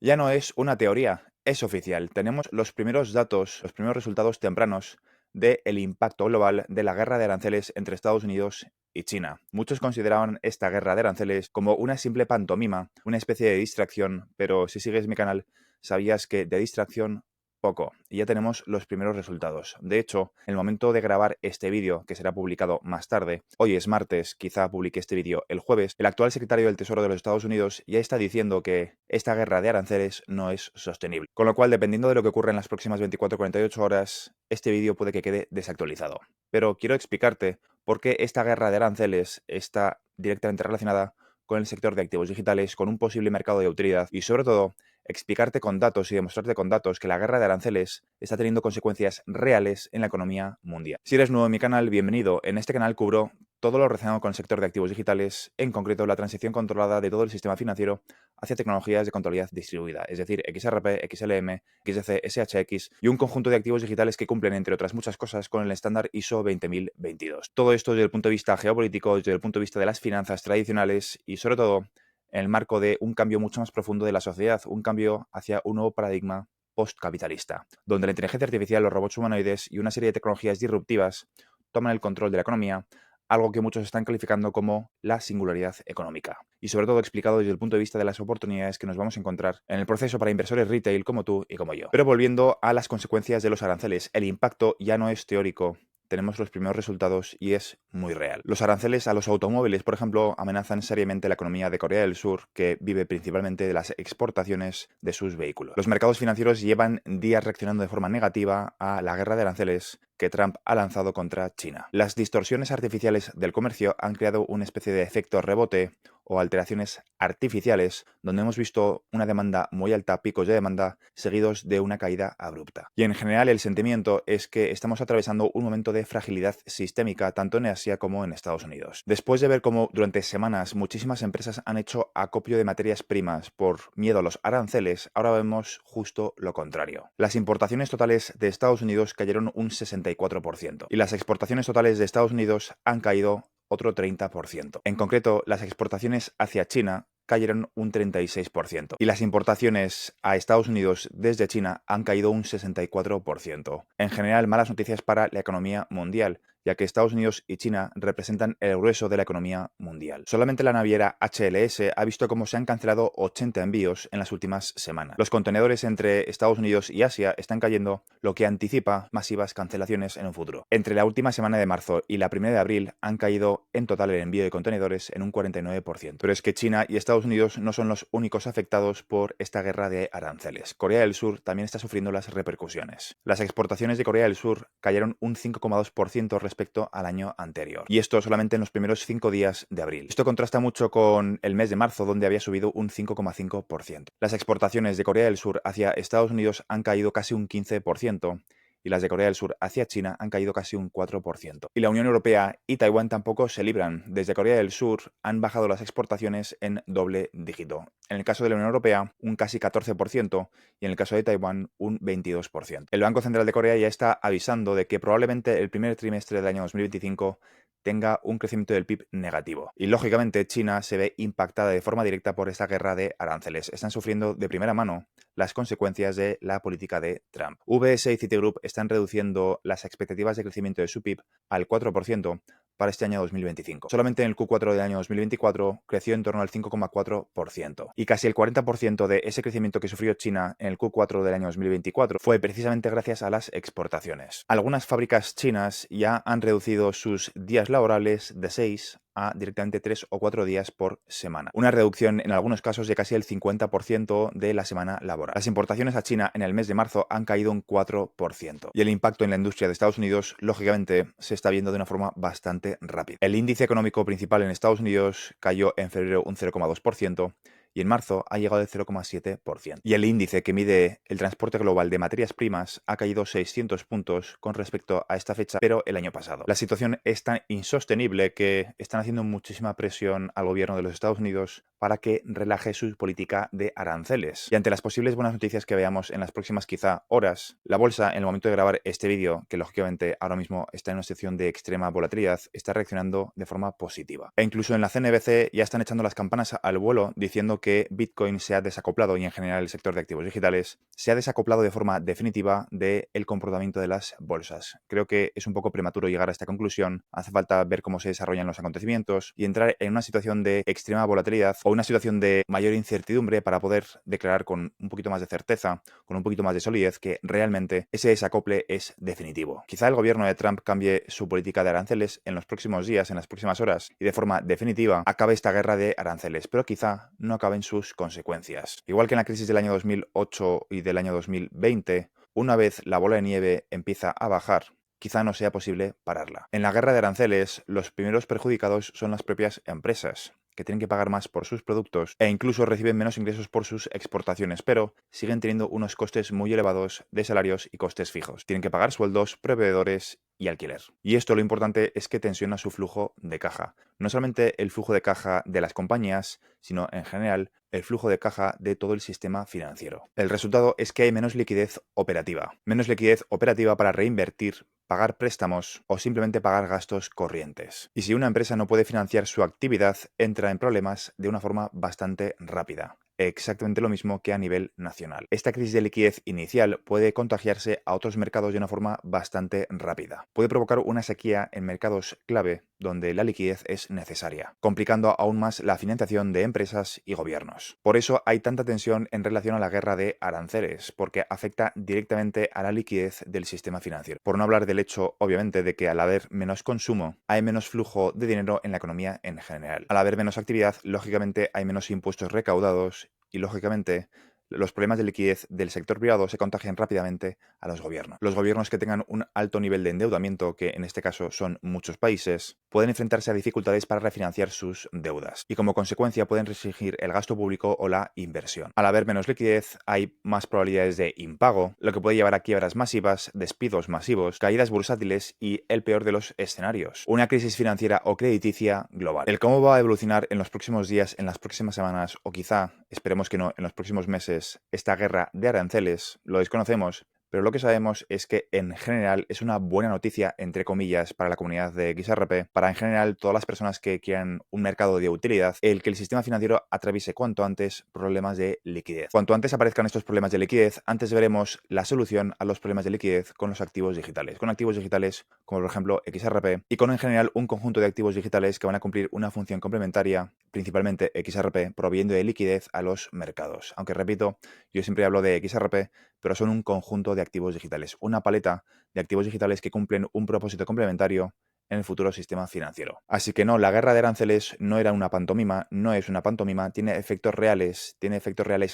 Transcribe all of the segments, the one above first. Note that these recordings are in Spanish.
Ya no es una teoría, es oficial. Tenemos los primeros datos, los primeros resultados tempranos del impacto global de la guerra de aranceles entre Estados Unidos y China. Muchos consideraban esta guerra de aranceles como una simple pantomima, una especie de distracción, pero si sigues mi canal, sabías que de distracción poco, y ya tenemos los primeros resultados. De hecho, en el momento de grabar este vídeo, que será publicado más tarde, hoy es martes, quizá publique este vídeo el jueves, el actual secretario del Tesoro de los Estados Unidos ya está diciendo que esta guerra de aranceles no es sostenible. Con lo cual, dependiendo de lo que ocurra en las próximas 24-48 horas, este vídeo puede que quede desactualizado. Pero quiero explicarte por qué esta guerra de aranceles está directamente relacionada con el sector de activos digitales, con un posible mercado de utilidad y, sobre todo, explicarte con datos y demostrarte con datos que la guerra de aranceles está teniendo consecuencias reales en la economía mundial. Si eres nuevo en mi canal, bienvenido. En este canal cubro todo lo relacionado con el sector de activos digitales, en concreto la transición controlada de todo el sistema financiero hacia tecnologías de contabilidad distribuida, es decir, XRP, XLM, XDC, SHX y un conjunto de activos digitales que cumplen, entre otras muchas cosas, con el estándar ISO 20022. Todo esto desde el punto de vista geopolítico, desde el punto de vista de las finanzas tradicionales y, sobre todo, en el marco de un cambio mucho más profundo de la sociedad, un cambio hacia un nuevo paradigma postcapitalista, donde la inteligencia artificial, los robots humanoides y una serie de tecnologías disruptivas toman el control de la economía, algo que muchos están calificando como la singularidad económica. Y sobre todo explicado desde el punto de vista de las oportunidades que nos vamos a encontrar en el proceso para inversores retail como tú y como yo. Pero volviendo a las consecuencias de los aranceles, el impacto ya no es teórico. Tenemos los primeros resultados y es muy real. Los aranceles a los automóviles, por ejemplo, amenazan seriamente la economía de Corea del Sur, que vive principalmente de las exportaciones de sus vehículos. Los mercados financieros llevan días reaccionando de forma negativa a la guerra de aranceles que Trump ha lanzado contra China. Las distorsiones artificiales del comercio han creado una especie de efecto rebote o alteraciones artificiales, donde hemos visto una demanda muy alta, picos de demanda, seguidos de una caída abrupta. Y en general el sentimiento es que estamos atravesando un momento de fragilidad sistémica tanto en Asia como en Estados Unidos. Después de ver cómo durante semanas muchísimas empresas han hecho acopio de materias primas por miedo a los aranceles, ahora vemos justo lo contrario. Las importaciones totales de Estados Unidos cayeron un 64% y las exportaciones totales de Estados Unidos han caído otro 30%. En concreto, las exportaciones hacia China cayeron un 36% y las importaciones a Estados Unidos desde China han caído un 64%. En general, malas noticias para la economía mundial, ya que Estados Unidos y China representan el grueso de la economía mundial. Solamente la naviera HLS ha visto cómo se han cancelado 80 envíos en las últimas semanas. Los contenedores entre Estados Unidos y Asia están cayendo, lo que anticipa masivas cancelaciones en un futuro. Entre la última semana de marzo y la primera de abril han caído en total el envío de contenedores en un 49%. Pero es que China y Estados Unidos no son los únicos afectados por esta guerra de aranceles. Corea del Sur también está sufriendo las repercusiones. Las exportaciones de Corea del Sur cayeron un 5,2% respecto al año anterior. Y esto solamente en los primeros 5 días de abril. Esto contrasta mucho con el mes de marzo, donde había subido un 5,5%. Las exportaciones de Corea del Sur hacia Estados Unidos han caído casi un 15%. Y las de Corea del Sur hacia China han caído casi un 4%. Y la Unión Europea y Taiwán tampoco se libran. Desde Corea del Sur han bajado las exportaciones en doble dígito. En el caso de la Unión Europea, un casi 14% y en el caso de Taiwán, un 22%. El Banco Central de Corea ya está avisando de que probablemente el primer trimestre del año 2025 tenga un crecimiento del PIB negativo. Y lógicamente China se ve impactada de forma directa por esta guerra de aranceles. Están sufriendo de primera mano las consecuencias de la política de Trump. UBS y Citigroup están reduciendo las expectativas de crecimiento de su PIB al 4% para este año 2025. Solamente en el Q4 del año 2024 creció en torno al 5,4%. Y casi el 40% de ese crecimiento que sufrió China en el Q4 del año 2024 fue precisamente gracias a las exportaciones. Algunas fábricas chinas ya han reducido sus días laborales de 6 a directamente 3 o 4 días por semana. Una reducción en algunos casos de casi el 50% de la semana laboral. Las importaciones a China en el mes de marzo han caído un 4%. Y el impacto en la industria de Estados Unidos, lógicamente, se está viendo de una forma bastante rápida. El índice económico principal en Estados Unidos cayó en febrero un 0,2%. Y en marzo ha llegado al 0,7%. Y el índice que mide el transporte global de materias primas ha caído 600 puntos con respecto a esta fecha, pero el año pasado. La situación es tan insostenible que están haciendo muchísima presión al gobierno de los Estados Unidos para que relaje su política de aranceles. Y ante las posibles buenas noticias que veamos en las próximas quizá horas, la bolsa, en el momento de grabar este vídeo, que lógicamente ahora mismo está en una situación de extrema volatilidad, está reaccionando de forma positiva. E incluso en la CNBC ya están echando las campanas al vuelo diciendo viendo que Bitcoin se ha desacoplado y en general el sector de activos digitales se ha desacoplado de forma definitiva del comportamiento de las bolsas. Creo que es un poco prematuro llegar a esta conclusión. Hace falta ver cómo se desarrollan los acontecimientos y entrar en una situación de extrema volatilidad o una situación de mayor incertidumbre para poder declarar con un poquito más de certeza, con un poquito más de solidez, que realmente ese desacople es definitivo. Quizá el gobierno de Trump cambie su política de aranceles en los próximos días, en las próximas horas, y de forma definitiva acabe esta guerra de aranceles, pero quizá no acaben sus consecuencias. Igual que en la crisis del año 2008 y del año 2020, una vez la bola de nieve empieza a bajar, quizá no sea posible pararla. En la guerra de aranceles, los primeros perjudicados son las propias empresas, que tienen que pagar más por sus productos e incluso reciben menos ingresos por sus exportaciones, pero siguen teniendo unos costes muy elevados de salarios y costes fijos. Tienen que pagar sueldos, proveedores y alquiler. Y esto, lo importante es que tensiona su flujo de caja. No solamente el flujo de caja de las compañías, sino en general el flujo de caja de todo el sistema financiero. El resultado es que hay menos liquidez operativa. Menos liquidez operativa para reinvertir, pagar préstamos o simplemente pagar gastos corrientes. Y si una empresa no puede financiar su actividad, entra en problemas de una forma bastante rápida. Exactamente lo mismo que a nivel nacional. Esta crisis de liquidez inicial puede contagiarse a otros mercados de una forma bastante rápida. Puede provocar una sequía en mercados clave donde la liquidez es necesaria, complicando aún más la financiación de empresas y gobiernos. Por eso hay tanta tensión en relación a la guerra de aranceles, porque afecta directamente a la liquidez del sistema financiero. Por no hablar del hecho, obviamente, de que al haber menos consumo, hay menos flujo de dinero en la economía en general. Al haber menos actividad, lógicamente hay menos impuestos recaudados y, lógicamente, los problemas de liquidez del sector privado se contagian rápidamente a los gobiernos. Los gobiernos que tengan un alto nivel de endeudamiento, que en este caso son muchos países, pueden enfrentarse a dificultades para refinanciar sus deudas y como consecuencia pueden restringir el gasto público o la inversión. Al haber menos liquidez hay más probabilidades de impago, lo que puede llevar a quiebras masivas, despidos masivos, caídas bursátiles y el peor de los escenarios, una crisis financiera o crediticia global. El cómo va a evolucionar en los próximos días, en las próximas semanas o quizá, esperemos que no, en los próximos meses, esta guerra de aranceles, lo desconocemos, pero lo que sabemos es que en general es una buena noticia, entre comillas, para la comunidad de XRP, para en general todas las personas que quieran un mercado de utilidad, el que el sistema financiero atraviese cuanto antes problemas de liquidez. Cuanto antes aparezcan estos problemas de liquidez, antes veremos la solución a los problemas de liquidez con los activos digitales. Con activos digitales como por ejemplo XRP y con en general un conjunto de activos digitales que van a cumplir una función complementaria, principalmente XRP, proveyendo de liquidez a los mercados. Aunque repito, yo siempre hablo de XRP, pero son un conjunto de activos digitales, una paleta de activos digitales que cumplen un propósito complementario en el futuro sistema financiero. Así que no, la guerra de aranceles no era una pantomima, no es una pantomima, tiene efectos reales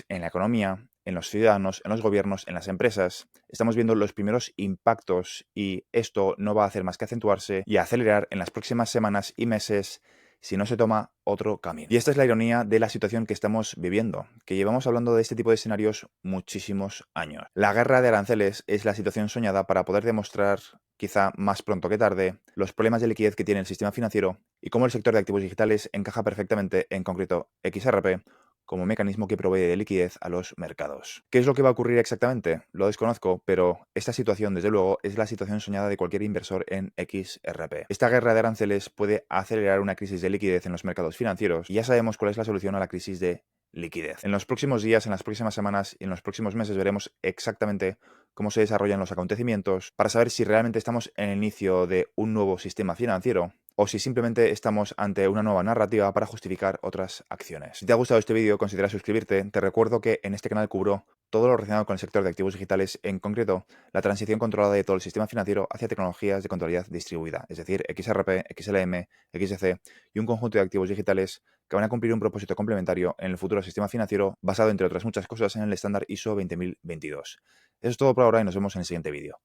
en la economía, en los ciudadanos, en los gobiernos, en las empresas. Estamos viendo los primeros impactos y esto no va a hacer más que acentuarse y acelerar en las próximas semanas y meses si no se toma otro camino. Y esta es la ironía de la situación que estamos viviendo, que llevamos hablando de este tipo de escenarios muchísimos años. La guerra de aranceles es la situación soñada para poder demostrar, quizá más pronto que tarde, los problemas de liquidez que tiene el sistema financiero y cómo el sector de activos digitales encaja perfectamente, en concreto XRP, como mecanismo que provee de liquidez a los mercados. ¿Qué es lo que va a ocurrir exactamente? Lo desconozco, pero esta situación, desde luego, es la situación soñada de cualquier inversor en XRP. Esta guerra de aranceles puede acelerar una crisis de liquidez en los mercados financieros y ya sabemos cuál es la solución a la crisis de liquidez. En los próximos días, en las próximas semanas y en los próximos meses veremos exactamente cómo se desarrollan los acontecimientos para saber si realmente estamos en el inicio de un nuevo sistema financiero o si simplemente estamos ante una nueva narrativa para justificar otras acciones. Si te ha gustado este vídeo, considera suscribirte. Te recuerdo que en este canal cubro todo lo relacionado con el sector de activos digitales, en concreto la transición controlada de todo el sistema financiero hacia tecnologías de contabilidad distribuida, es decir, XRP, XLM, XC y un conjunto de activos digitales que van a cumplir un propósito complementario en el futuro sistema financiero basado, entre otras muchas cosas, en el estándar ISO 20022. Eso es todo por ahora y nos vemos en el siguiente vídeo.